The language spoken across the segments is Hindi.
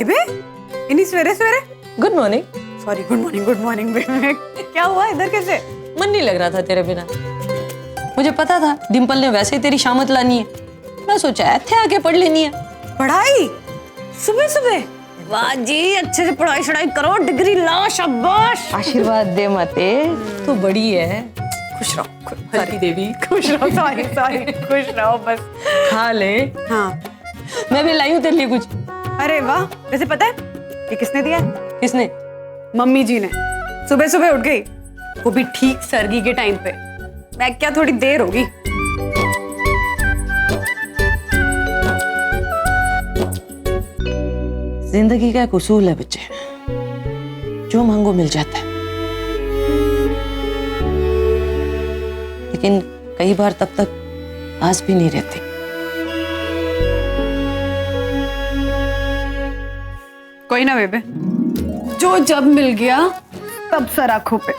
बेबे, इन्हीं सवेरे सवेरे? Good morning. Sorry, good morning बेबे। क्या हुआ, इधर कैसे? मन नहीं लग रहा था तेरे बिना। मुझे पता था डिम्पल ने वैसे ही तेरी शामत लानी है, मैं सोचा इत्थे आके पढ़ लेनी है। पढ़ाई सुबह सुबह? वाह जी, अच्छे से पढ़ाई शढ़ाई करो, डिग्री लाओ, शाबाश। आशीर्वाद दे मते, तू बड़ी है। खुश रहो, हल्की देवी खुश रहो। सॉरी खुश रहो बस। खा ले। हाँ, मैं भी लाई हूँ तेरे लिए कुछ। अरे वाह, वैसे पता है ये किसने दिया? किसने? मम्मी जी ने। सुबह सुबह उठ गई, वो भी ठीक सर्गी के टाइम पे। मैं क्या, थोड़ी देर होगी। जिंदगी का एक उसूल है बच्चे, जो मांगो मिल जाता है, लेकिन कई बार तब तक आस भी नहीं रहती। कोई ना बेबे, जो जब मिल गया तब सर आंखों पे।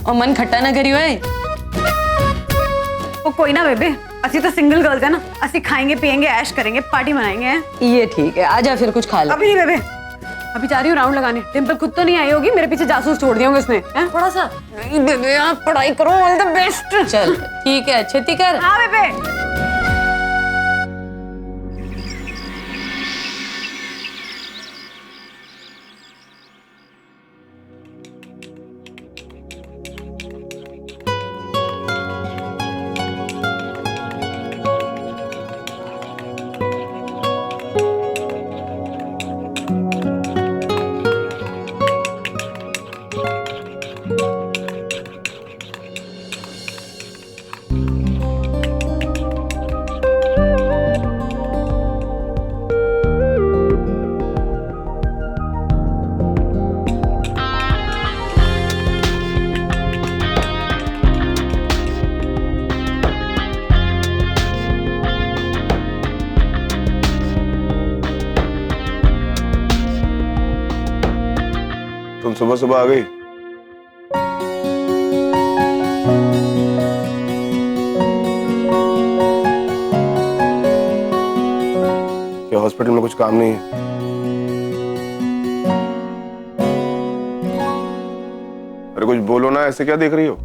और मन खट्टा ना करियो है। वो कोई ना बेबे, असि तो सिंगल गर्ल्स है ना, असि खाएंगे पिएंगे ऐश करेंगे, पार्टी मनाएंगे। ये ठीक है, आजा फिर कुछ खा ले। अभी नहीं बेबे, अभी जा रही हूँ राउंड लगाने। डिम्पल खुद तो नहीं आई होगी, मेरे पीछे जासूस छोड़ दिया होंगे उसने। थोड़ा सा। नहीं बेबे, आप पढ़ाई करो, ऑल द बेस्ट। चल ठीक है, छेती कर। हाँ बेबे। तुम सुबह सुबह आ गई? क्या हॉस्पिटल में कुछ काम नहीं है? अरे कुछ बोलो ना, ऐसे क्या देख रही हो?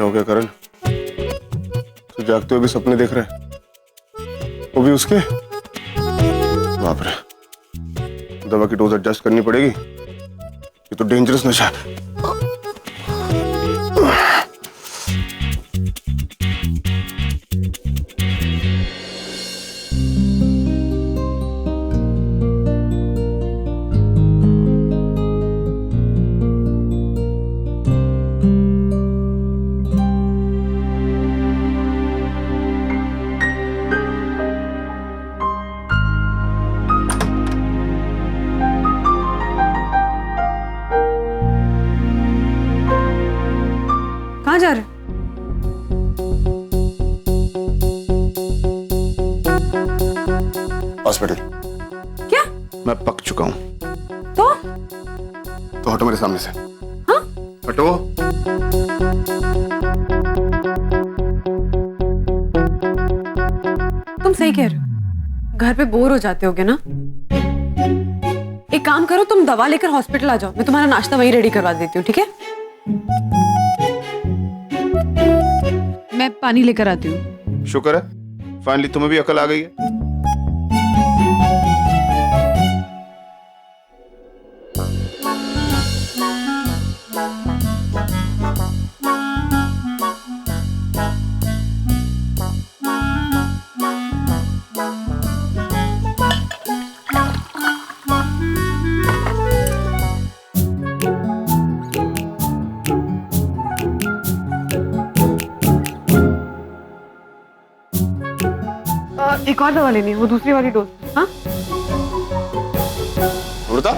हो गया करण? तो जागते हुए भी सपने देख रहे हैं, वो भी उसके? बाप रे, दवा की डोज एडजस्ट करनी पड़ेगी, ये तो डेंजरस नशा है। कहाँ जा रहे? हॉस्पिटल। क्या? मैं पक चुका हूँ। तो हटो मेरे सामने से। हाँ? हटो। तुम सही कह रहे हो, घर पे बोर हो जाते होगे ना। एक काम करो, तुम दवा लेकर हॉस्पिटल आ जाओ, मैं तुम्हारा नाश्ता वहीं रेडी करवा देती हूँ, ठीक है? मैं पानी लेकर आती हूँ। शुक्र है, फाइनली तुम्हें भी अकल आ गई है। एक और दवा लेनी है, वो दूसरी वाली डोज। हाँ अमृता,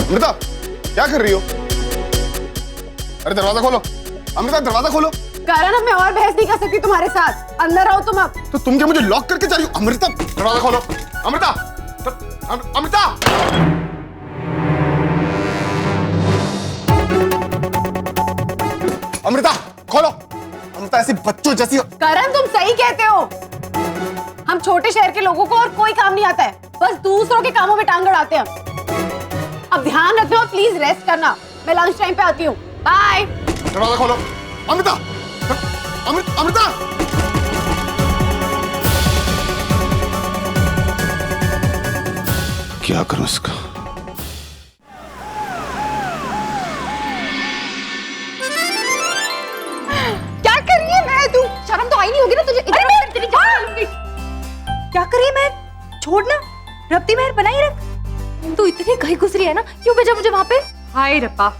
अमृता क्या कर रही हो? अरे दरवाजा खोलो अमृता, दरवाजा खोलो। कारण अब मैं और बहस नहीं कर सकती तुम्हारे साथ, अंदर आओ तुम अब। तो तुम क्या मुझे लॉक करके जा रही हो? अमृता दरवाजा खोलो। अमृता, अमृता, अमृता खोलो। अमृता ऐसी बच्चों जैसी। करण तुम सही कहते हो, हम छोटे शहर के लोगों को और कोई काम नहीं आता है, बस दूसरों के कामों में टांग अड़ाते हैं। अब ध्यान रखना और प्लीज रेस्ट करना, मैं लंच टाइम पे आती हूँ। बाय। दरवाजा खोलो अमृता, अमृता। क्या करूं इसका? क्या कर रही है मैं? तू शर्म तो आई नहीं होगी ना तुझे? अरे मैं तेरी जान लूंगी। क्या कर रही है मैं? छोड़ना, रब्ती मेहर बनाई रख। तू इतनी कहीं गुजरी है ना, क्यों भेजा मुझे वहां पे? हाय रब्बा,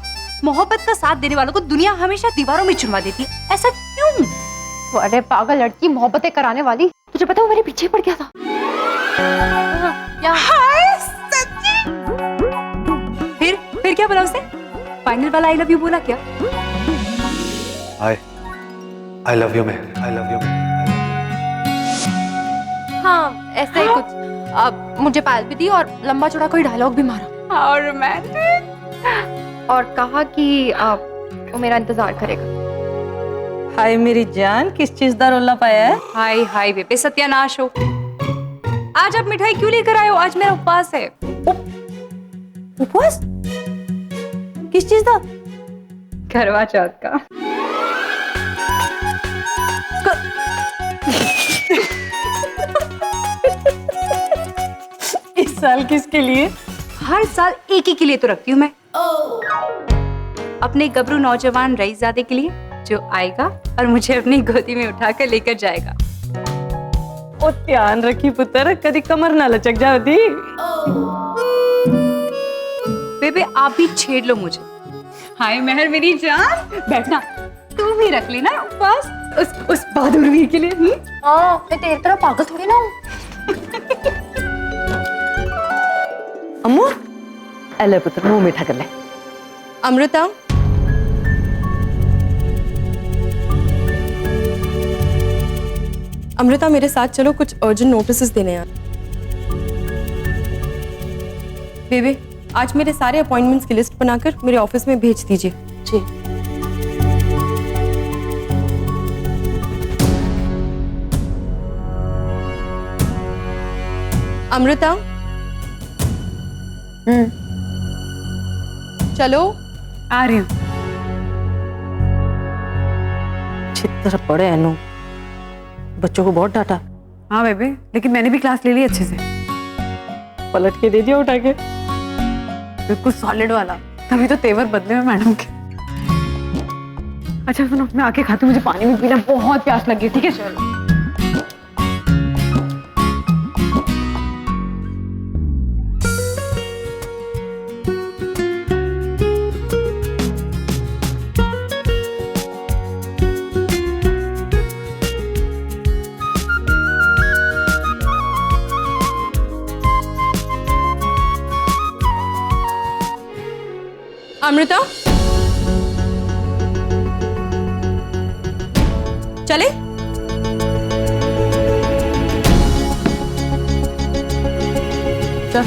मोहब्बत का साथ देने वालों को दुनिया हमेशा दीवारों में चुनवा देती है, ऐसा क्यों? अरे पागल लड़की, मोहब्बतें कराने वाली, तुझे पता है वो मेरे पीछे पड़ गया था। हाय सच्ची? फिर क्या बोला उसने? फाइनल वाला आई लव यू बोला क्या? Hi, I love you Mehar, I love you Mehar. हाँ ऐसा ही कुछ। अब मुझे पायल भी दी और लंबा चौड़ा कोई डायलॉग भी मारा और रोमांटिक, और कहा कि वो मेरा इंतजार करेगा। हाय मेरी जान, किस चीज का रोला पाया है? हाय हाय बेबे, सत्यानाश हो। आज आप मिठाई क्यों लेकर आए हो? आज मेरा उपवास है। उपवास? किस चीज का? करवा चौथ का। इस साल किसके लिए? हर साल एक ही के लिए तो रखती हूँ मैं। अपने गबरू नौजवान रईसजादे के लिए, जो आएगा और मुझे अपनी गोदी में उठाकर लेकर जाएगा। ओ ध्यान रखी पुत्र, कदी कमर ना लचक जाती। बेबे आप भी छेड़ लो मुझे। हाय मेहर मेरी जान, बैठना। तू भी रख लेना उपवास उस बहादुर वीर के लिए। मैं तेरी तरह पागल थोड़ी ना हूँ। अम्मू, अले पुत्र मुंह मीठा कर ले। अमृता, अमृता मेरे साथ चलो, कुछ अर्जेंट नोटिसेस देने हैं। बेबे आज मेरे सारे अपॉइंटमेंट्स की लिस्ट बनाकर मेरे ऑफिस में भेज दीजिए। जी। अमृता, चलो। आ रही हूँ। छितर पड़े एनो, बच्चों को बहुत डांटा। हाँ बेबे, लेकिन मैंने भी क्लास ले ली अच्छे से, पलट के दे दिया उठा के। बिल्कुल सॉलिड वाला, तभी तो तेवर बदले में मैडम के। अच्छा सुनो, मैं आके खाती हूँ, मुझे पानी भी पीना, बहुत प्यास लगी है। ठीक है चलो। अमृता चले। चल।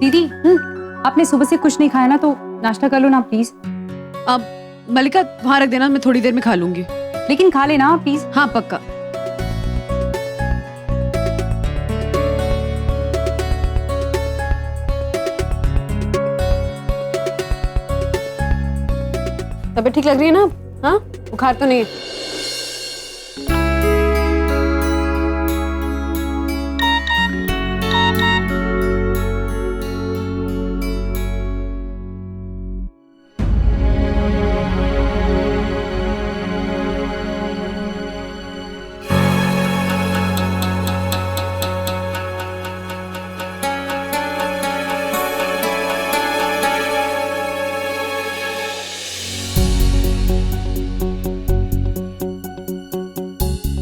दीदी, आपने सुबह से कुछ नहीं खाया ना, तो नाश्ता कर लो ना प्लीज। अब मलिका वहां रख देना, मैं थोड़ी देर में खा लूंगी। लेकिन खा लेना प्लीज। हाँ पक्का। तबीयत ठीक लग रही है ना? हाँ, बुखार तो नहीं है?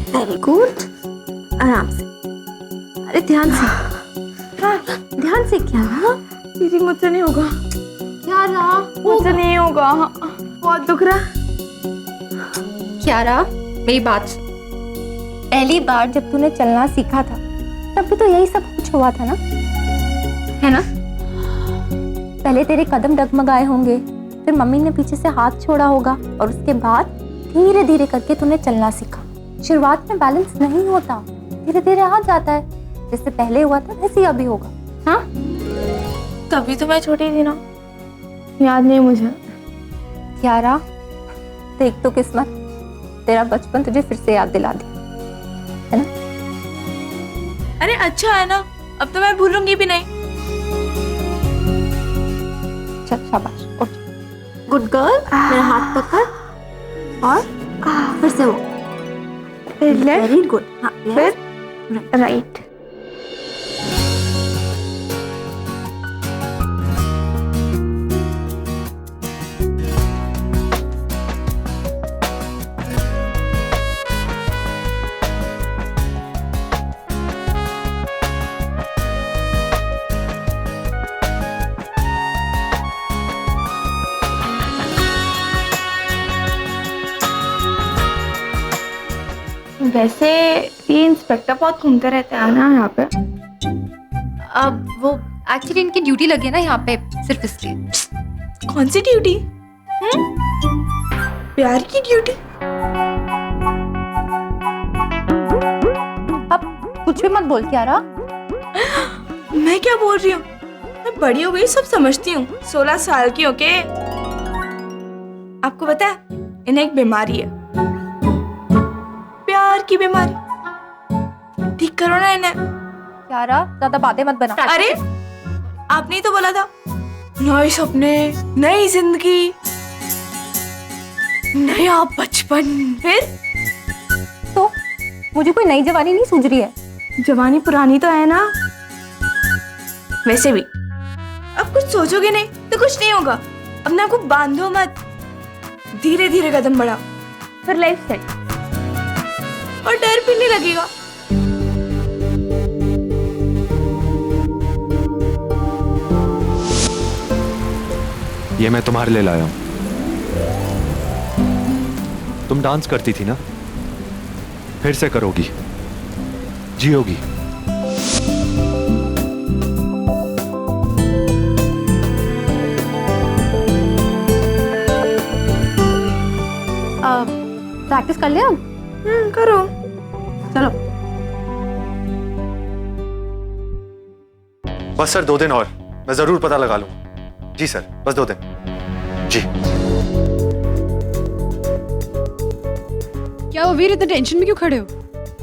वेरी गुड, आराम से, अरे ध्यान से, हाँ ध्यान से। क्या रहा दीदी मुझसे नहीं होगा, क्या रहा? मुझसे नहीं होगा, बहुत दुख रहा। क्या रहा? मेरी बात सुन। पहली बार जब तूने चलना सीखा था तब भी तो यही सब कुछ हुआ था ना, है ना? पहले तेरे कदम डगमगाए होंगे, फिर मम्मी ने पीछे से हाथ छोड़ा होगा और उसके बाद धीरे धीरे करके तूने चलना सीखा। शुरुआत में बैलेंस नहीं होता, धीरे धीरे आ जाता है। जैसे पहले हुआ था वैसे ही अभी होगा। हाँ, तभी तो मैं छोटी थी ना, याद नहीं मुझे। क्यारा, देख तो किस्मत, तेरा बचपन तुझे फिर से याद दिला दिया, है ना? अरे अच्छा है ना, अब तो मैं भूलूंगी भी नहीं। चल शाबाश, उठ। गुड गर्ल, मेरा हाथ पकड़ और फिर से वो, वेरी गुड। हाँ, फिर राइट। वैसे ये इंस्पेक्टर बहुत घूमते रहते हैं ना यहाँ पे। अब वो एक्चुअली इनकी ड्यूटी लगी है ना यहाँ पे, सिर्फ इसलिए। कौन सी ड्यूटी? प्यार की ड्यूटी? अब कुछ भी मत बोल क्यारा। मैं क्या बोल रही हूँ, मैं बड़ी हो गई, सब समझती हूँ। 16 साल की, ओके? आपको पता है इन्हें एक बीमारी है, प्यार की बीमारी। ठीक करो ना इन्हें। क्यारा, ज्यादा बातें मत बना। अरे आपने ही तो बोला था, नए सपने, नई जिंदगी, नया बचपन। फिर तो मुझे कोई नई जवानी नहीं सूझ रही है। जवानी पुरानी तो है ना। वैसे भी अब कुछ सोचोगे नहीं तो कुछ नहीं होगा। अपने आप को बांधो मत, धीरे धीरे कदम बढ़ाओ, फिर लाइफ सेट और डर भी नहीं लगेगा। ये मैं तुम्हारे लिए लाया हूं। तुम डांस करती थी ना, फिर से करोगी, जियोगी। प्रैक्टिस कर ले हम। करो। चलो। बस सर 2 दिन और, मैं जरूर पता लगा लूंगा। जी सर, बस 2 दिन। जी। क्या वो वीर, इतने टेंशन में क्यों खड़े हो?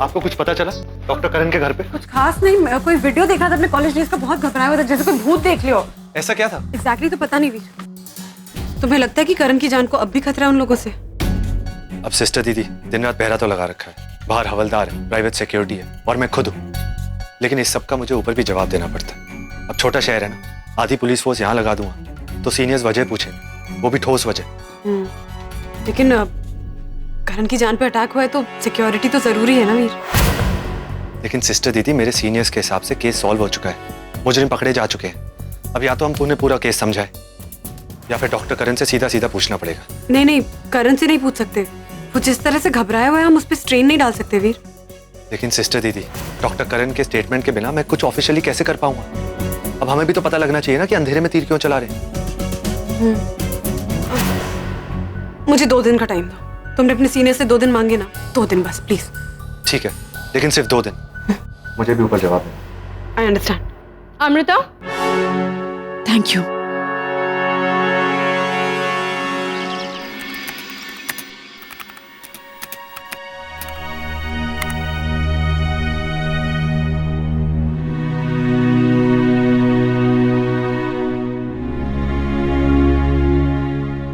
आपको कुछ पता चला डॉक्टर करण के घर पे? कुछ खास नहीं, मैं कोई वीडियो देखा था अपने कॉलेज डेज का, बहुत घबराया हुआ था, जैसे कोई भूत देख लियो। ऐसा क्या था? एग्जैक्टली तो पता नहीं वीर। तुम्हें लगता है कि करण की जान को अब भी खतरा है उन लोगों से? अब सिस्टर दीदी दिन रात पहरा तो लगा रखा है, बाहर हवलदार है, प्राइवेट सिक्योरिटी है, और मैं खुद हूँ। लेकिन इस सब का मुझे ऊपर भी जवाब देना पड़ता है। अब छोटा शहर है ना, आधी पुलिस फोर्स यहाँ लगा दूंगा तो सीनियर्स वजह पूछे, वो भी ठोस वजह। लेकिन करण की जान पे अटैक हुआ है तो सिक्योरिटी तो जरूरी है ना वीर। लेकिन सिस्टर दीदी, मेरे सीनियर्स के हिसाब से केस सॉल्व हो चुका है, मुजरिम पकड़े जा चुके हैं। अब या तो हम उन्हें पूरा केस समझाए या फिर डॉक्टर करण से सीधा सीधा पूछना पड़ेगा। नहीं नहीं, करण से नहीं पूछ सकते, वो जिस तरह से घबराया हुआ है हम उस पर स्ट्रेन नहीं डाल सकते वीर। लेकिन सिस्टर दीदी, डॉक्टर करण के स्टेटमेंट के बिना मैं कुछ ऑफिशियली कैसे कर पाऊंगा? अब हमें भी तो पता लगना चाहिए ना कि अंधेरे में तीर क्यों चला रहे हैं। मुझे 2 दिन का टाइम दो, तुमने अपने सीनियर से 2 दिन मांगे ना, 2 दिन बस प्लीज। ठीक है, लेकिन सिर्फ 2 दिन। मुझे भी ऊपर जवाब देना। I understand. Amrita, thank you.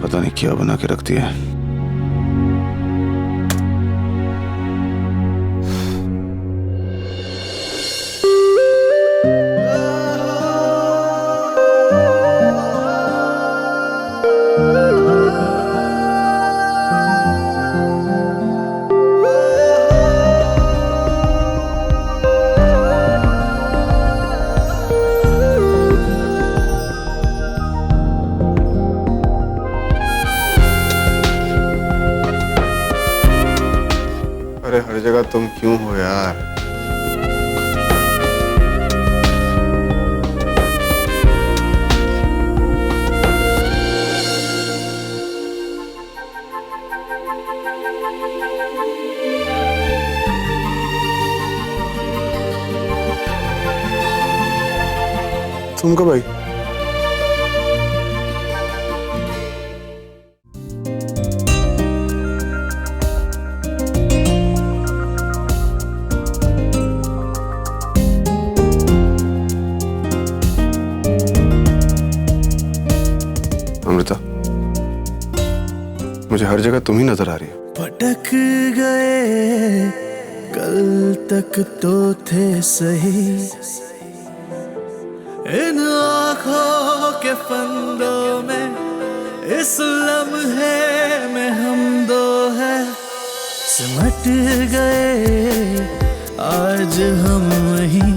पता नहीं क्या बना के रखती है। अरे हर जगह तुम क्यों हो यार? तुम कब आई? अमृता, मुझे हर जगह तुम ही नजर आ रही हो। भटक गए कल तक तो थे सही, इन आँखों के फंदों में इस लम्हे में हम दो है। सिमट गए आज हम वहीं,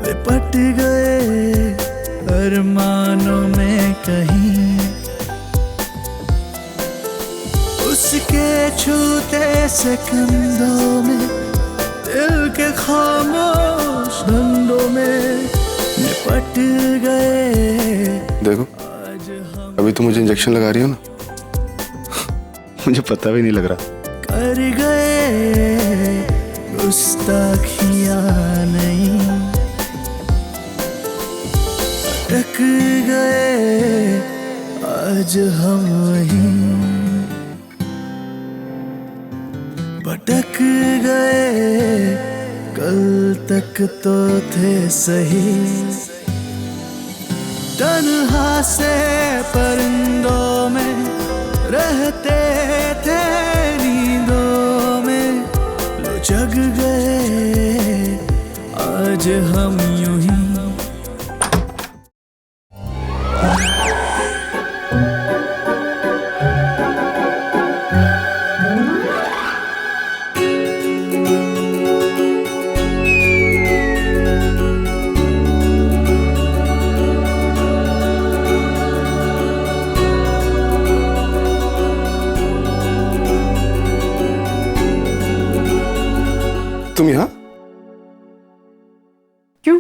लिपट गए अरमानों में कहीं। उसके छूते से कंधों में, दिल के खामोश धंधों में निपट गए। देखो, अभी तुम मुझे इंजेक्शन लगा रही हो ना, मुझे पता भी नहीं लग रहा। कर गए गुस्ताखियां नहीं, अटक गए आज हम वहीं, भटक गए कल तक तो थे सही। तन्हा से परिंदों में रहते थे नींदों में, लो जग गए आज हम यूं ही। तुम यहाँ? क्यों?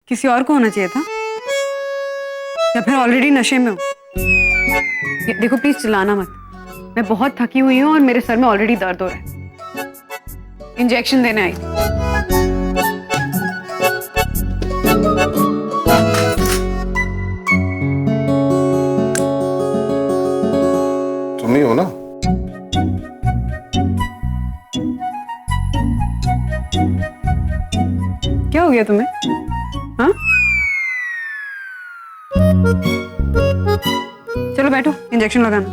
किसी और को होना चाहिए था, या फिर ऑलरेडी नशे में हो? देखो प्लीज चिल्लाना मत, मैं बहुत थकी हुई हूँ और मेरे सर में ऑलरेडी दर्द हो रहा है। इंजेक्शन देने आई थी। तुम ही हो ना? क्या हो गया तुम्हें? हाँ? चलो बैठो, इंजेक्शन लगाना।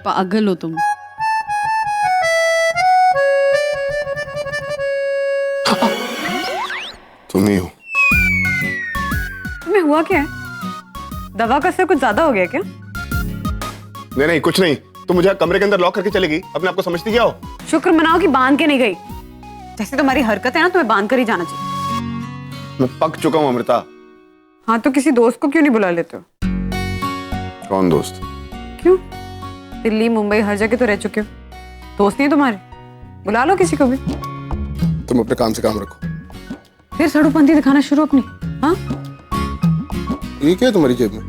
पागल हो तुम। तुम ही हो। तुम्हें हुआ क्या है? दवा का असर कुछ ज्यादा हो गया क्या? नहीं नहीं, कुछ नहीं। तुम मुझे कमरे के अंदर लॉक करके चलेगी, अपने आप को समझती क्या हो? शुक्र मनाओ कि बांध के नहीं गई। जैसे तुम्हारी हरकत है ना, तुम्हें बांध कर ही जाना चाहिए। मैं पक चुका हूँ अमृता। हाँ तो किसी दोस्त को क्यों नहीं बुला लेते हो? कौन दोस्त? क्यों? दिल्ली मुंबई हर जगह तो रह चुके हो, दोस्त नहीं है तुम्हारे? बुला लो किसी को भी। तुम अपने काम से काम रखो। फिर सड़ूपंथी दिखाना शुरू अपनी। हाँ, ये क्या है तुम्हारी जेब में?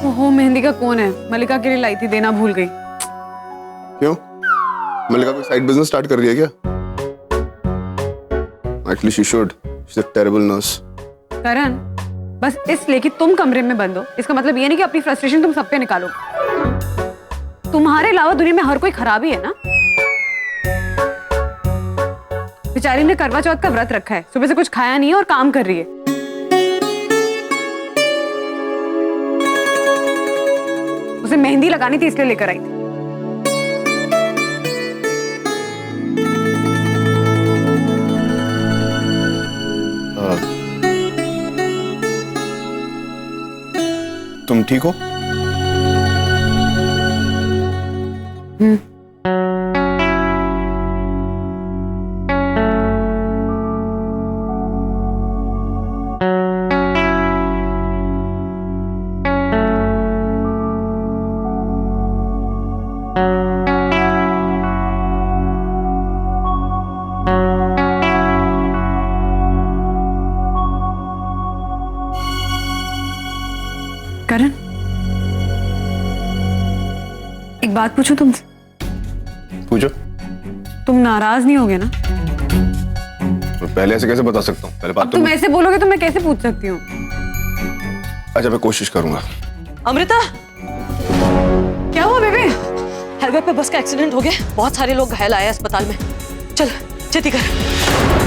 ओहो, मेहंदी का कौन है? मलिका के लिए लाई थी, देना भूल गई। क्यों? मल्लिका कोई साइड बिजनेस स्टार्ट कर रही है क्या? Actually she should. She's a terrible nurse. करण, बस इसलिए कि तुम कमरे में बंद हो, इसका मतलब ये नहीं कि अपनी फ्रस्ट्रेशन तुम सब पे निकालो। तुम्हारे अलावा दुनिया में हर कोई खराब ही है ना। बेचारी ने करवा चौथ का व्रत रखा है, सुबह से कुछ खाया नहीं है और काम कर रही है। उसे मेहंदी लगानी थी इसलिए लेकर आई थी। तुम ठीक हो? करण, एक बात पूछूं तुमसे? पूछो। तुम नाराज नहीं होगे ना? मैं पहले ऐसे कैसे बता सकता हूँ? पहले बात तो तुम ऐसे बोलोगे तो मैं कैसे पूछ सकती हूँ? अच्छा, मैं कोशिश करूंगा। अमृता, क्या हुआ बेबे? हाईवे पे बस का एक्सीडेंट हो गया, बहुत सारे लोग घायल आए अस्पताल में। चल छेती कर।